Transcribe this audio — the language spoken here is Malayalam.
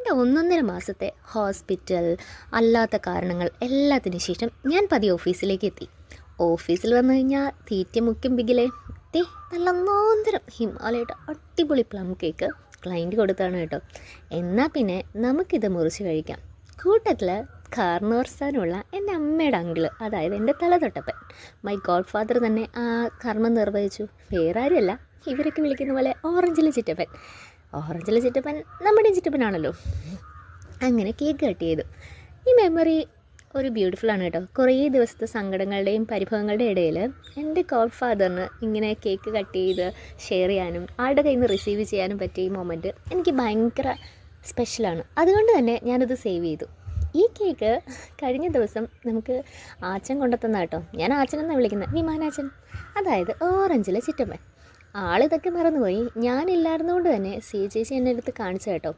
എൻ്റെ 1.5 മാസത്തെ ഹോസ്പിറ്റൽ അല്ലാത്ത കാരണങ്ങൾ എല്ലാത്തിനും ശേഷം ഞാൻ പതിയെ ഓഫീസിലേക്ക് എത്തി. ഓഫീസിൽ വന്നു കഴിഞ്ഞാൽ തീറ്റ മുക്കും ബിഗിലേ നല്ല നോന്തരം ഹിമാലയുടെ അടിപൊളി പ്ലം കേക്ക് ക്ലയൻറ്റ് കൊടുത്താണ് കേട്ടോ. എന്നാൽ പിന്നെ നമുക്കിത് മുറിച്ച് കഴിക്കാം. കൂട്ടത്തിൽ കാർന്നോർസ്ഥാനുള്ള എൻ്റെ അമ്മയുടെ അങ്കിള്, അതായത് എൻ്റെ തലതൊട്ടപ്പൻ, മൈ ഗോഡ് ഫാദർ തന്നെ ആ കർമ്മം നിർവഹിച്ചു. വേറെ ആരുമല്ല, ഇവരൊക്കെ വിളിക്കുന്ന പോലെ ഓറഞ്ചിലെ ചിറ്റപ്പൻ. ഓറഞ്ചിലെ ചിറ്റപ്പൻ നമ്മുടെ ചിറ്റപ്പനാണല്ലോ. അങ്ങനെ കേക്ക് കട്ട് ചെയ്തു. ഈ മെമ്മറി ഒരു ബ്യൂട്ടിഫുള്ളാണ് കേട്ടോ. കുറേ ദിവസത്തെ സങ്കടങ്ങളുടെയും പരിഭവങ്ങളുടെയും ഇടയിൽ എൻ്റെ ഗോഡ് ഫാദറിന് ഇങ്ങനെ കേക്ക് കട്ട് ചെയ്ത് ഷെയർ ചെയ്യാനും ആളുടെ കയ്യിൽ നിന്ന് റിസീവ് ചെയ്യാനും പറ്റിയ ഈ മൊമെൻറ്റ് എനിക്ക് ഭയങ്കര സ്പെഷ്യലാണ്. അതുകൊണ്ട് തന്നെ ഞാനത് സേവ് ചെയ്തു. ഈ കേക്ക് കഴിഞ്ഞ ദിവസം നമുക്ക് ആച്ചൻ കൊണ്ടെത്തുന്ന കേട്ടോ. ഞാൻ ആച്ചനെന്നാണ് വിളിക്കുന്നത്, വിമാനാച്ചൻ, അതായത് ഓറഞ്ചിലെ ചിറ്റമ്മൻ. ആളിതൊക്കെ മറന്നുപോയി. ഞാനില്ലായിരുന്നുകൊണ്ട് തന്നെ ചേച്ചി എന്നെ അടുത്ത് കാണിച്ചു കേട്ടോ.